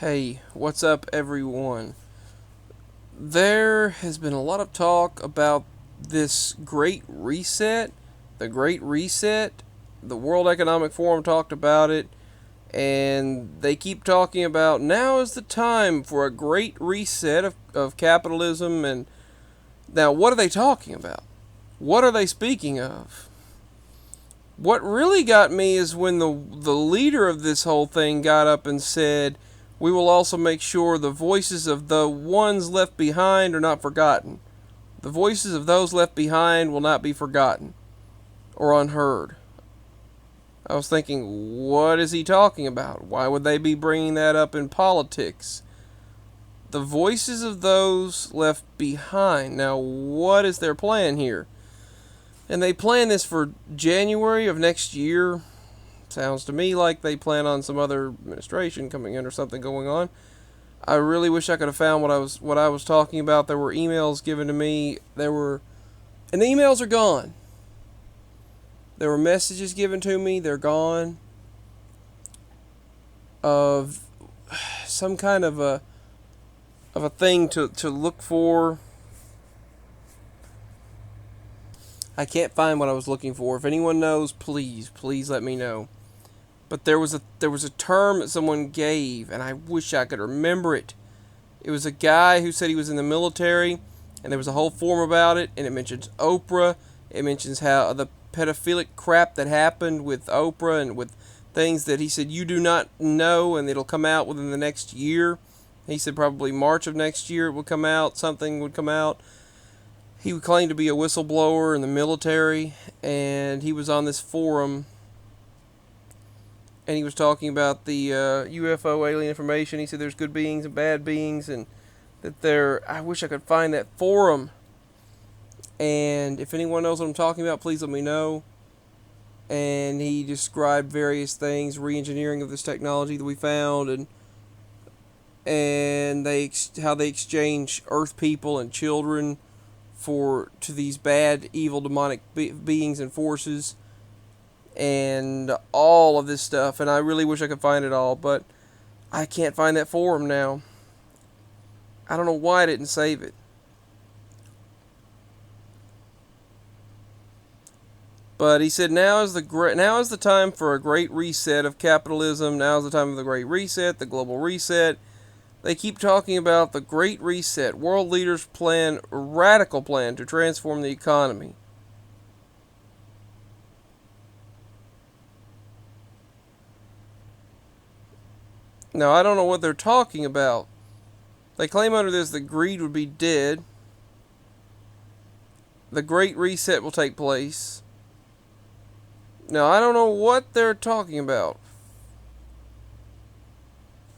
Hey, what's up, everyone? There has been a lot of talk about this Great Reset. The Great Reset. The World Economic Forum talked about it, and they keep talking about now is the time for a great reset of capitalism. And now, what are they talking about? What are they speaking of? What really got me is when the leader of this whole thing got up and said, "We will also make sure the voices of the ones left behind are not forgotten. The voices of those left behind will not be forgotten or unheard." I was thinking, what is he talking about? Why would they be bringing that up in politics? The voices of those left behind. Now, what is their plan here? And they plan this for January of next year. Sounds to me like they plan on some other administration coming in or something going on. I really wish I could have found what I was talking about. There were emails given to me. And the emails are gone. There were messages given to me. They're gone. Of some kind of a thing to look for. I can't find what I was looking for. If anyone knows, please let me know. But there was a term that someone gave, and I wish I could remember it. It was a guy who said he was in the military, and there was a whole forum about it, and it mentions Oprah. It mentions how the pedophilic crap that happened with Oprah and with things that he said you do not know, and it'll come out within the next year. He said probably March of next year it would come out. Something would come out. He would claim to be a whistleblower in the military, and he was on this forum, and he was talking about the UFO alien information. He said there's good beings and bad beings, and that I wish I could find that forum. And if anyone knows what I'm talking about, please let me know. And he described various things, re-engineering of this technology that we found, and how they exchange Earth people and children to these bad, evil, demonic beings and forces, and all of this stuff. And I really wish I could find it all, but I can't find that forum now. I don't know why I didn't save it. But he said now is the time for a great reset of capitalism. Now is the time of the great reset, the global reset. They keep talking about the Great Reset. World leaders plan a radical plan to transform the economy. Now, I don't know what they're talking about. They claim under this that greed would be dead. The Great Reset will take place. Now, I don't know what they're talking about.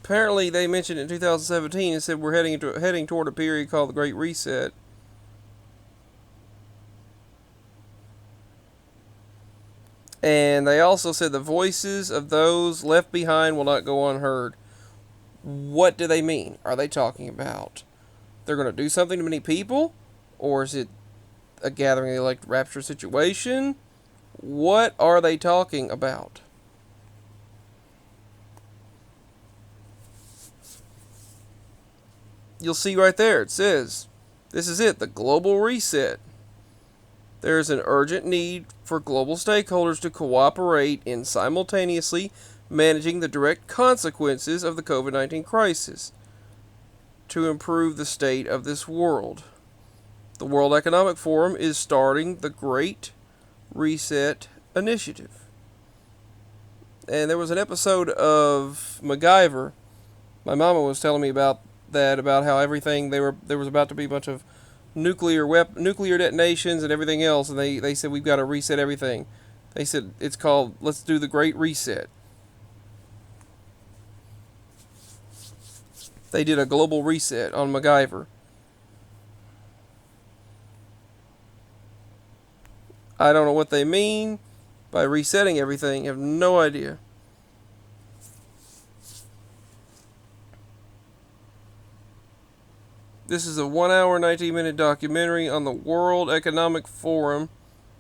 Apparently, they mentioned in 2017 and said we're heading toward a period called the Great Reset. And they also said the voices of those left behind will not go unheard. What do they mean? Are they talking about they're going to do something to many people? Or is it a gathering of the elect rapture situation? What are they talking about? You'll see right there, it says, this is it, the global reset. There is an urgent need for global stakeholders to cooperate in simultaneously managing the direct consequences of the COVID-19 crisis to improve the state of this world. The World Economic Forum is starting the Great Reset Initiative. And there was an episode of MacGyver. My mama was telling me about that, about how everything there was about to be a bunch of nuclear detonations and everything else, and they said we've got to reset everything. They said it's called Let's Do the Great Reset. They did a global reset on MacGyver. I don't know what they mean by resetting everything. I have no idea. This is a 1 hour, 19-minute documentary on the World Economic Forum.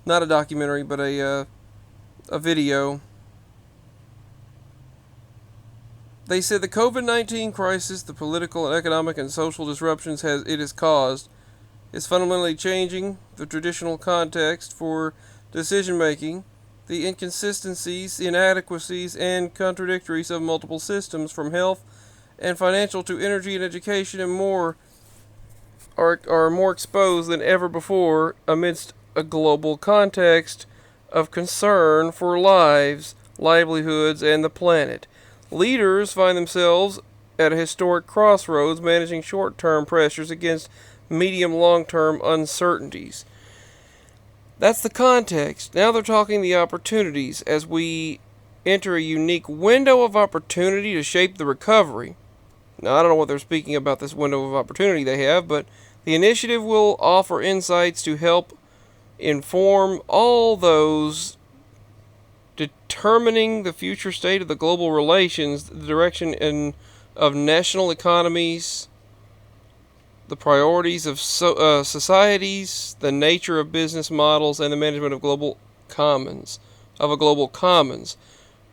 Not a documentary, but a video. They said the COVID-19 crisis, the political and economic and social disruptions it has caused, is fundamentally changing the traditional context for decision making. The inconsistencies, the inadequacies, and contradictories of multiple systems, from health and financial to energy and education and more, are more exposed than ever before amidst a global context of concern for lives, livelihoods, and the planet. Leaders find themselves at a historic crossroads, managing short-term pressures against medium-long-term uncertainties. That's the context. Now they're talking the opportunities as we enter a unique window of opportunity to shape the recovery. Now, I don't know what they're speaking about, this window of opportunity they have, but the initiative will offer insights to help inform all those determining the future state of the global relations, the direction of national economies, the priorities of societies, the nature of business models, and the management of a global commons,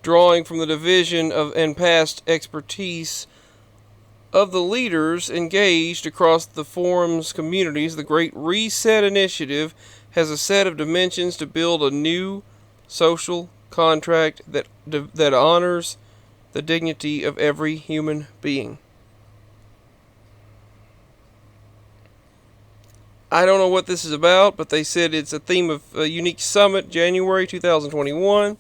drawing from the division of and past expertise of the leaders engaged across the forum's communities. The Great Reset Initiative has a set of dimensions to build a new social contract that honors the dignity of every human being. I don't know what this is about, but they said it's a theme of a unique summit, January 2021,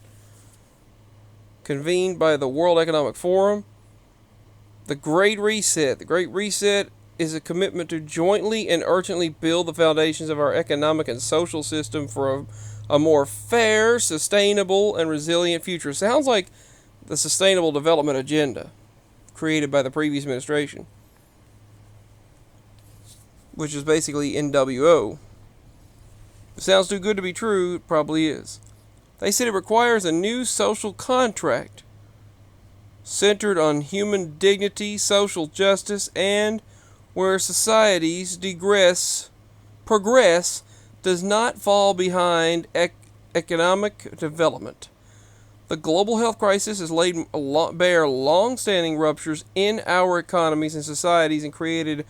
convened by the World Economic Forum. The Great Reset. The Great Reset is a commitment to jointly and urgently build the foundations of our economic and social system for a more fair, sustainable, and resilient future. Sounds like the Sustainable Development Agenda created by the previous administration, which is basically NWO. If it sounds too good to be true, it probably is. They said it requires a new social contract centered on human dignity, social justice, and where societies progress does not fall behind economic development. The global health crisis has laid bare long-standing ruptures in our economies and societies and created a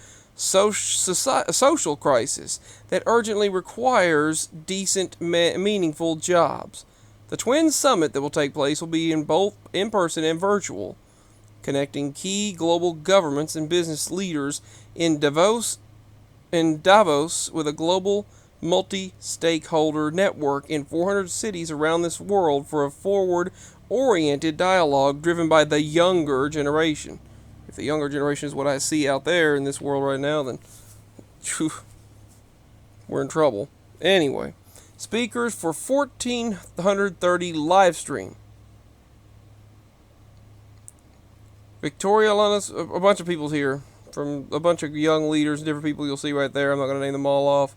social crisis that urgently requires decent, meaningful jobs. The Twin Summit that will take place will be in both in-person and virtual, connecting key global governments and business leaders in Davos with a global multi-stakeholder network in 400 cities around this world for a forward-oriented dialogue driven by the younger generation. If the younger generation is what I see out there in this world right now, then we're in trouble. Anyway, speakers for 1430 live stream. Victoria, a bunch of people here, from a bunch of young leaders and different people you'll see right there. I'm not going to name them all off.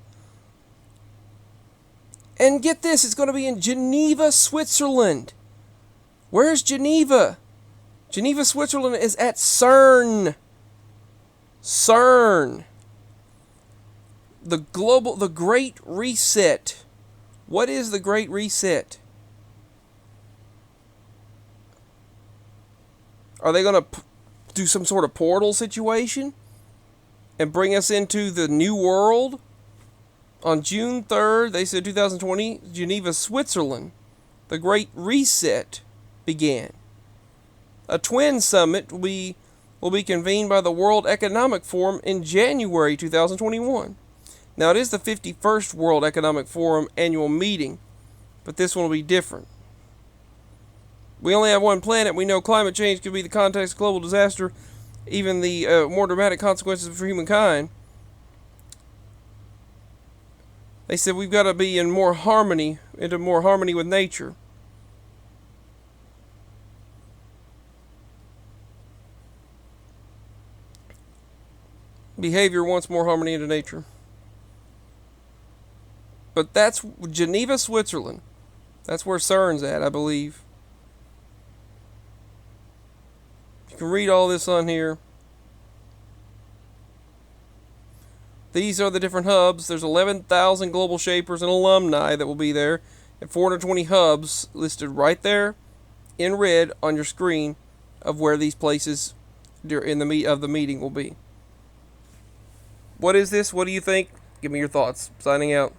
And get this, it's going to be in Geneva, Switzerland. Where's Geneva? Geneva, Switzerland is at CERN. CERN. The Great Reset. What is the Great Reset? Are they going to do some sort of portal situation and bring us into the new world? On June 3rd, they said 2020, Geneva, Switzerland, the Great Reset began. A twin summit will be convened by the World Economic Forum in January 2021. Now, it is the 51st World Economic Forum annual meeting, but this one will be different. We only have one planet. We know climate change could be the context of global disaster, even the more dramatic consequences for humankind. They said we've got to be into more harmony with nature. Behavior wants more harmony into nature. But that's Geneva, Switzerland. That's where CERN's at, I believe. You can read all this on here. These are the different hubs. There's 11,000 global shapers and alumni that will be there, and 420 hubs listed right there in red on your screen of where these places in the meeting will be. What is this? What do you think? Give me your thoughts. Signing out.